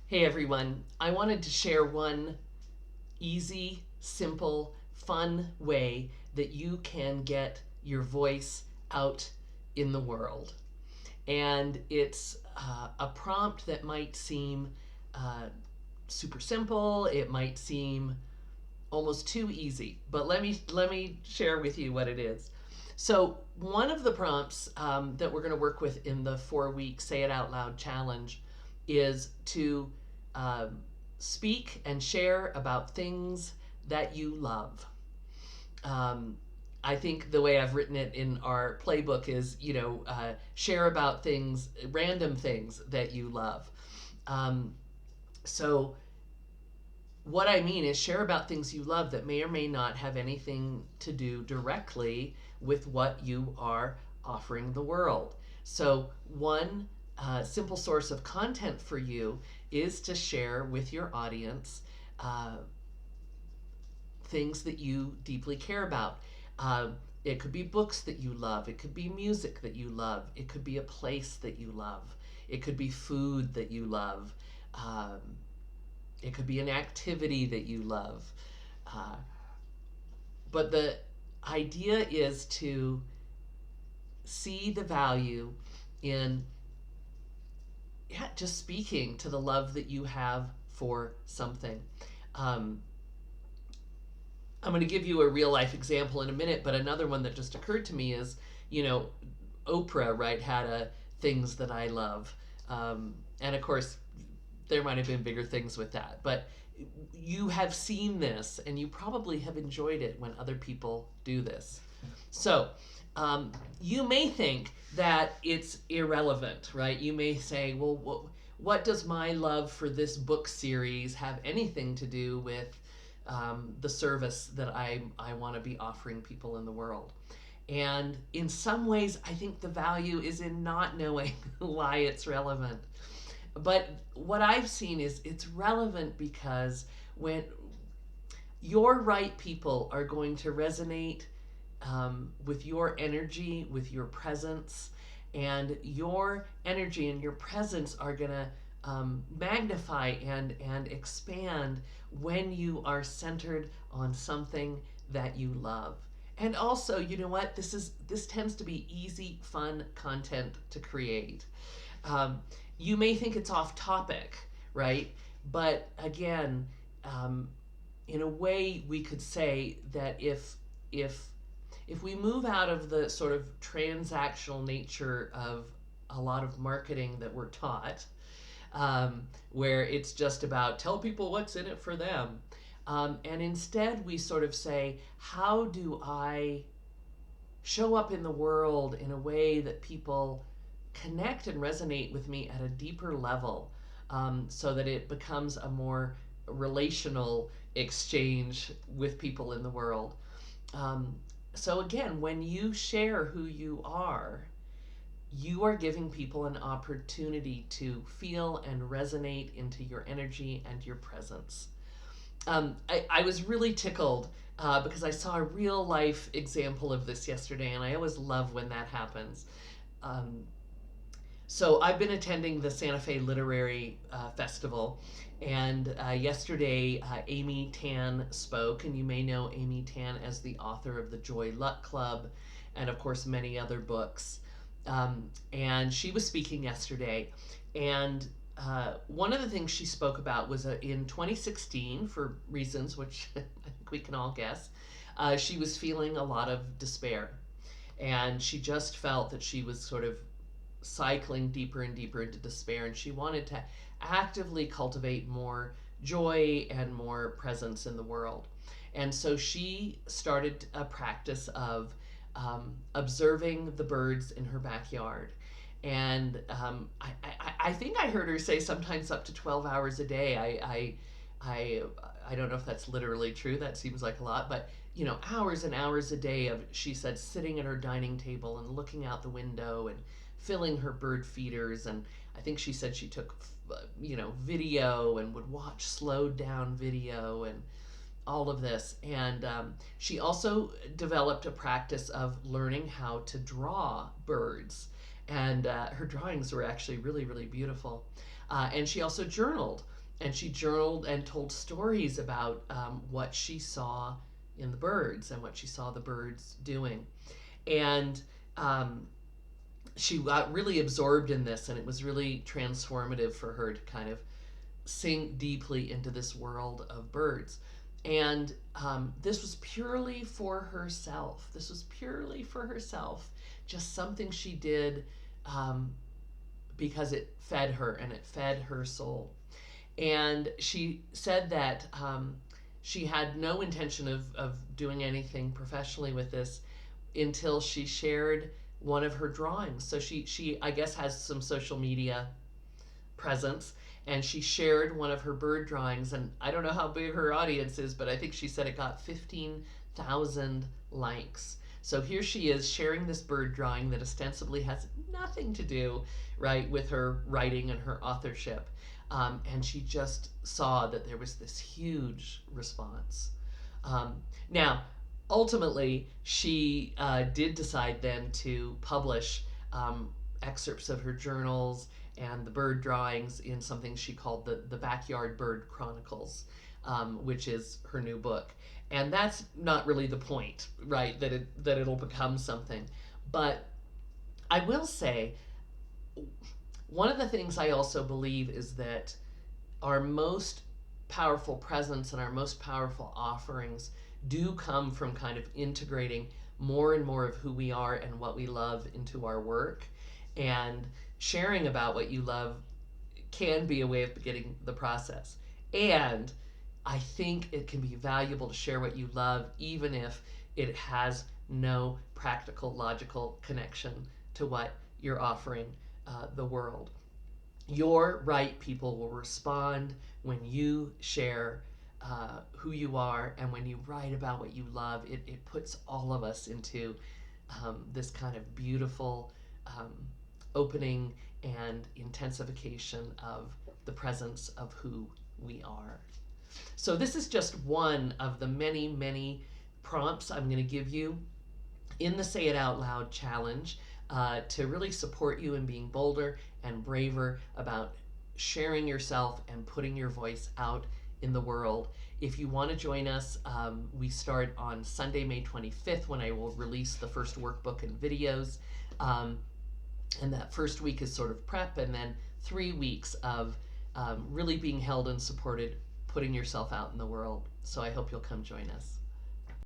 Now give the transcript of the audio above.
Hey everyone, I wanted to share one easy, simple, fun way that you can get your voice out in the world. And it's a prompt that might seem uh, super simple, it might seem almost too easy, but let me share with you what it is. So, one of the prompts that we're going to work with in the 4 week Say It Out Loud challenge is to um, speak and share about things that you love. Um, I think the way I've written it in our playbook is, share about things, random things that you love. Um, so, what I mean is share about things you love that may or may not have anything to do directly with what you are offering the world. So, one simple source of content for you is to share with your audience uh, things that you deeply care about. Uh, it could be books that you love, it could be music that you love, it could be a place that you love, it could be food that you love. Um, it could be an activity that you love. Uh, but the idea is to see the value in, yeah, just speaking to the love that you have for something. Um, I'm going to give you a real life example in a minute, but another one that just occurred to me is, you know, Oprah, right, had a things that I love. And of course, there might have been bigger things with that. But you have seen this and you probably have enjoyed it when other people do this. So you may think that it's irrelevant, right? You may say, well, what does my love for this book series have anything to do with the service that I want to be offering people in the world? And in some ways, I think the value is in not knowing why it's relevant. But what I've seen is it's relevant because when your right people are going to resonate with your energy, with your presence, and your energy and your presence are going to magnify and expand when you are centered on something that you love. And also, you know what? This tends to be easy, fun content to create. Um, you may think it's off topic, right? But again, um, in a way, we could say that if if we move out of the sort of transactional nature of a lot of marketing that we're taught, where it's just about tell people what's in it for them, and instead we sort of say, how do I show up in the world in a way that people connect and resonate with me at a deeper level, so that it becomes a more relational exchange with people in the world. Um, so, again, when you share who you are giving people an opportunity to feel and resonate into your energy and your presence. I was really tickled because I saw a real life example of this yesterday, and I always love when that happens. Um, so I've been attending the Santa Fe Literary Festival, and yesterday Amy Tan spoke, and you may know Amy Tan as the author of the Joy Luck Club, and of course many other books. And she was speaking yesterday, and one of the things she spoke about was in 2016, for reasons which I think we can all guess, she was feeling a lot of despair, and she just felt that she was sort of cycling deeper and deeper into despair, and she wanted to actively cultivate more joy and more presence in the world. And so she started a practice of observing the birds in her backyard. And I think I heard her say sometimes up to 12 hours a day. I, I don't know if that's literally true. That seems like a lot, but hours and hours a day of, she said, sitting at her dining table and looking out the window and filling her bird feeders. And I think she said she took video and would watch slowed down video and all of this. And she also developed a practice of learning how to draw birds. And her drawings were actually really, really beautiful. And she also journaled. And she journaled and told stories about what she saw in the birds and what she saw the birds doing. And she got really absorbed in this, and it was really transformative for her to kind of sink deeply into this world of birds. And this was purely for herself. This was purely for herself, just something she did because it fed her and it fed her soul. And she said that she had no intention of doing anything professionally with this until she shared one of her drawings. So she I guess has some social media presence, and she shared one of her bird drawings, and I don't know how big her audience is, but I think she said it got 15,000 likes. So here she is sharing this bird drawing that ostensibly has nothing to do, right, with her writing and her authorship. And she just saw that there was this huge response. Now, ultimately, she did decide then to publish excerpts of her journals and the bird drawings in something she called the Backyard Bird Chronicles, which is her new book. And that's not really the point, right? That it'll become something. But I will say, one of the things I also believe is that our most powerful presence and our most powerful offerings do come from kind of integrating more and more of who we are and what we love into our work. And sharing about what you love can be a way of beginning the process. And I think it can be valuable to share what you love, even if it has no practical, logical connection to what you're offering the world. Your right people will respond when you share who you are, and when you write about what you love. It puts all of us into this kind of beautiful opening and intensification of the presence of who we are. So this is just one of the many, many prompts I'm going to give you in the Say It Out Loud challenge to really support you in being bolder and braver about sharing yourself and putting your voice out in the world. If you want to join us, we start on Sunday, May 25th, when I will release the first workbook and videos. And that first week is sort of prep, and then 3 weeks of really being held and supported, putting yourself out in the world. So I hope you'll come join us.